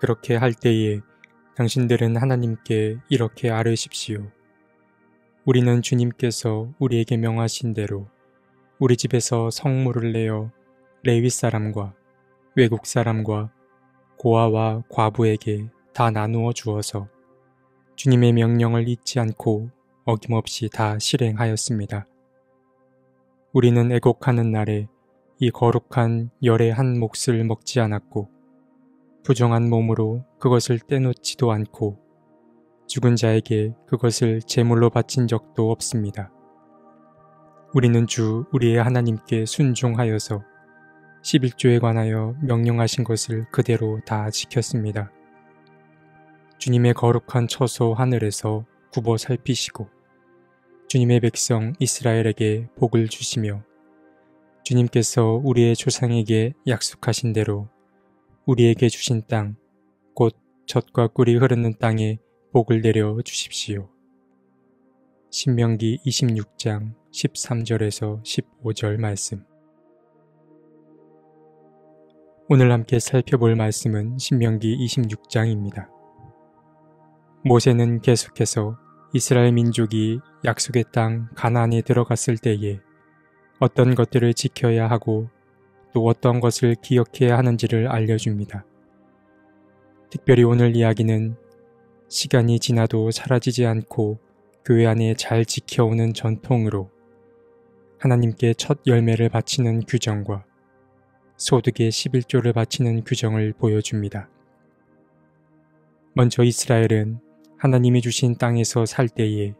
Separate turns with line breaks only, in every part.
그렇게 할 때에 당신들은 하나님께 이렇게 아뢰십시오. 우리는 주님께서 우리에게 명하신 대로 우리 집에서 성물을 내어 레위 사람과 외국 사람과 고아와 과부에게 다 나누어 주어서 주님의 명령을 잊지 않고 어김없이 다 실행하였습니다. 우리는 애곡하는 날에 이 거룩한 열의 한 몫을 먹지 않았고 부정한 몸으로 그것을 떼놓지도 않고 죽은 자에게 그것을 제물로 바친 적도 없습니다. 우리는 주 우리의 하나님께 순종하여서 11조에 관하여 명령하신 것을 그대로 다 지켰습니다. 주님의 거룩한 처소 하늘에서 굽어 살피시고 주님의 백성 이스라엘에게 복을 주시며 주님께서 우리의 조상에게 약속하신 대로 우리에게 주신 땅, 곧 젖과 꿀이 흐르는 땅에 복을 내려 주십시오. 신명기 26장 13절에서 15절 말씀. 오늘 함께 살펴볼 말씀은 신명기 26장입니다. 모세는 계속해서 이스라엘 민족이 약속의 땅 가나안에 들어갔을 때에 어떤 것들을 지켜야 하고 또 어떤 것을 기억해야 하는지를 알려줍니다. 특별히 오늘 이야기는 시간이 지나도 사라지지 않고 교회 안에 잘 지켜오는 전통으로 하나님께 첫 열매를 바치는 규정과 소득의 11조를 바치는 규정을 보여줍니다. 먼저 이스라엘은 하나님이 주신 땅에서 살 때에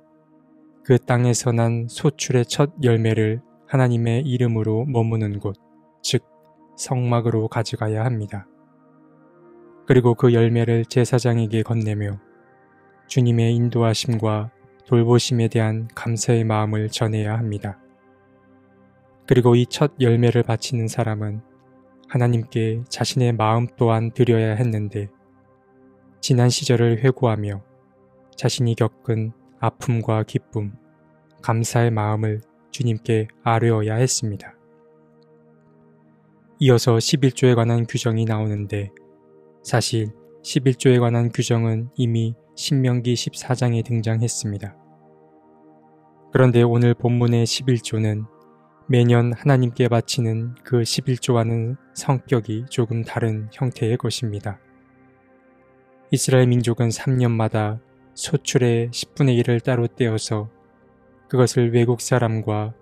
그 땅에서 난 소출의 첫 열매를 하나님의 이름으로 머무는 곳, 즉 성막으로 가져가야 합니다. 그리고 그 열매를 제사장에게 건네며 주님의 인도하심과 돌보심에 대한 감사의 마음을 전해야 합니다. 그리고 이 첫 열매를 바치는 사람은 하나님께 자신의 마음 또한 드려야 했는데 지난 시절을 회고하며 자신이 겪은 아픔과 기쁨, 감사의 마음을 주님께 아뢰어야 했습니다. 이어서 11조에 관한 규정이 나오는데 사실 11조에 관한 규정은 이미 신명기 14장에 등장했습니다. 그런데 오늘 본문의 11조는 매년 하나님께 바치는 그 11조와는 성격이 조금 다른 형태의 것입니다. 이스라엘 민족은 3년마다 소출의 10분의 1을 따로 떼어서 그것을 외국 사람과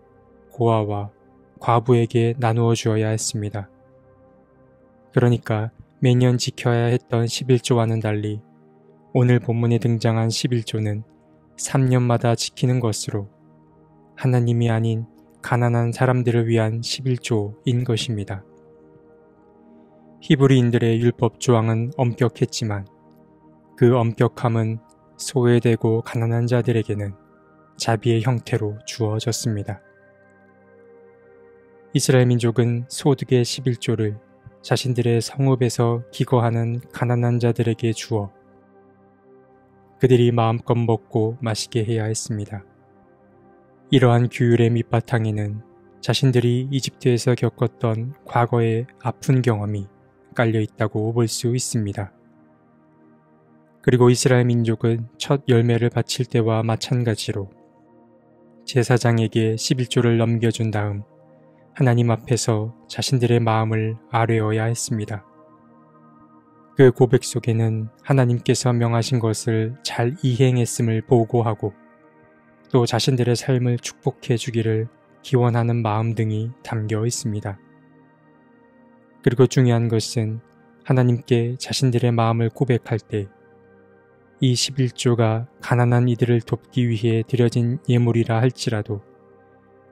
고아와 과부에게 나누어 주어야 했습니다. 그러니까 매년 지켜야 했던 11조와는 달리 오늘 본문에 등장한 11조는 3년마다 지키는 것으로 하나님이 아닌 가난한 사람들을 위한 11조인 것입니다. 히브리인들의 율법 조항은 엄격했지만 그 엄격함은 소외되고 가난한 자들에게는 자비의 형태로 주어졌습니다. 이스라엘 민족은 소득의 11조를 자신들의 성읍에서 기거하는 가난한 자들에게 주어 그들이 마음껏 먹고 마시게 해야 했습니다. 이러한 규율의 밑바탕에는 자신들이 이집트에서 겪었던 과거의 아픈 경험이 깔려 있다고 볼 수 있습니다. 그리고 이스라엘 민족은 첫 열매를 바칠 때와 마찬가지로 제사장에게 11조를 넘겨준 다음 하나님 앞에서 자신들의 마음을 아뢰어야 했습니다. 그 고백 속에는 하나님께서 명하신 것을 잘 이행했음을 보고하고 또 자신들의 삶을 축복해 주기를 기원하는 마음 등이 담겨 있습니다. 그리고 중요한 것은 하나님께 자신들의 마음을 고백할 때 이 11조가 가난한 이들을 돕기 위해 드려진 예물이라 할지라도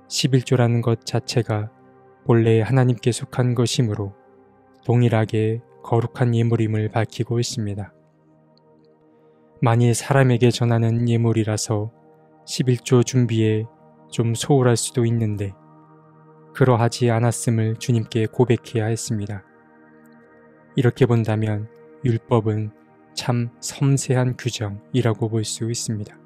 11조라는 것 자체가 본래 하나님께 속한 것이므로 동일하게 거룩한 예물임을 밝히고 있습니다. 만일 사람에게 전하는 예물이라서 11조 준비에 좀 소홀할 수도 있는데 그러하지 않았음을 주님께 고백해야 했습니다. 이렇게 본다면 율법은 참 섬세한 규정이라고 볼 수 있습니다.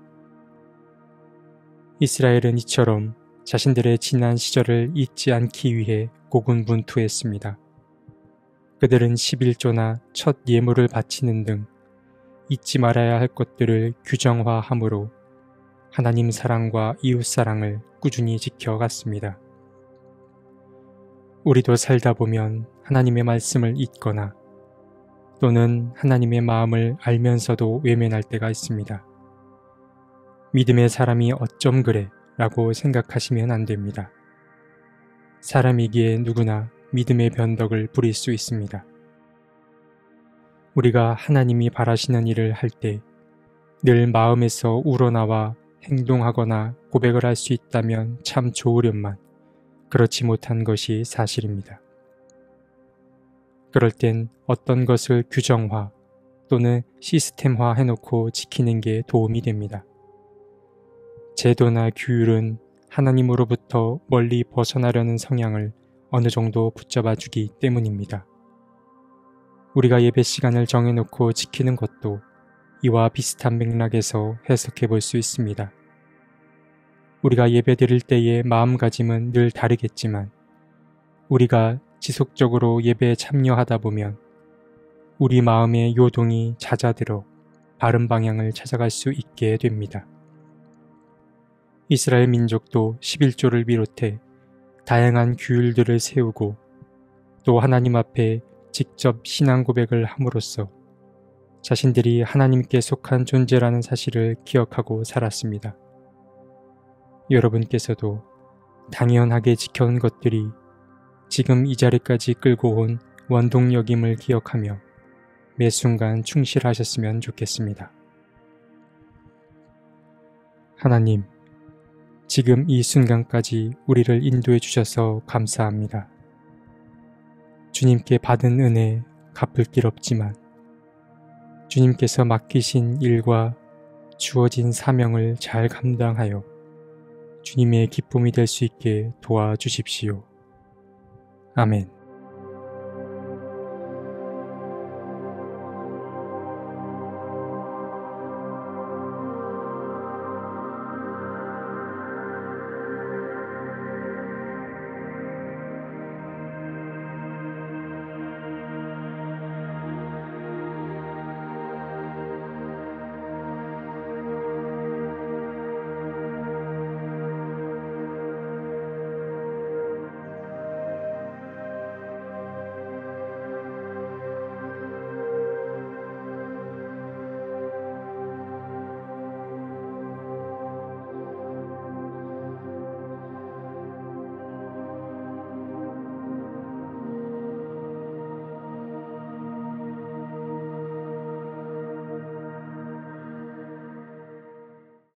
이스라엘은 이처럼 자신들의 지난 시절을 잊지 않기 위해 고군분투했습니다. 그들은 11조나 첫 예물을 바치는 등 잊지 말아야 할 것들을 규정화함으로 하나님 사랑과 이웃 사랑을 꾸준히 지켜갔습니다. 우리도 살다 보면 하나님의 말씀을 잊거나 또는 하나님의 마음을 알면서도 외면할 때가 있습니다. 믿음의 사람이 어쩜 그래 라고 생각하시면 안 됩니다. 사람이기에 누구나 믿음의 변덕을 부릴 수 있습니다. 우리가 하나님이 바라시는 일을 할 때 늘 마음에서 우러나와 행동하거나 고백을 할 수 있다면 참 좋으련만 그렇지 못한 것이 사실입니다. 그럴 땐 어떤 것을 규정화 또는 시스템화 해놓고 지키는 게 도움이 됩니다. 제도나 규율은 하나님으로부터 멀리 벗어나려는 성향을 어느 정도 붙잡아 주기 때문입니다. 우리가 예배 시간을 정해놓고 지키는 것도 이와 비슷한 맥락에서 해석해 볼 수 있습니다. 우리가 예배 드릴 때의 마음가짐은 늘 다르겠지만 우리가 지속적으로 예배에 참여하다 보면 우리 마음의 요동이 잦아들어 바른 방향을 찾아갈 수 있게 됩니다. 이스라엘 민족도 11조를 비롯해 다양한 규율들을 세우고 또 하나님 앞에 직접 신앙 고백을 함으로써 자신들이 하나님께 속한 존재라는 사실을 기억하고 살았습니다. 여러분께서도 당연하게 지켜온 것들이 지금 이 자리까지 끌고 온 원동력임을 기억하며 매 순간 충실하셨으면 좋겠습니다. 하나님, 지금 이 순간까지 우리를 인도해 주셔서 감사합니다. 주님께 받은 은혜 갚을 길 없지만 주님께서 맡기신 일과 주어진 사명을 잘 감당하여 주님의 기쁨이 될 수 있게 도와주십시오. 아멘.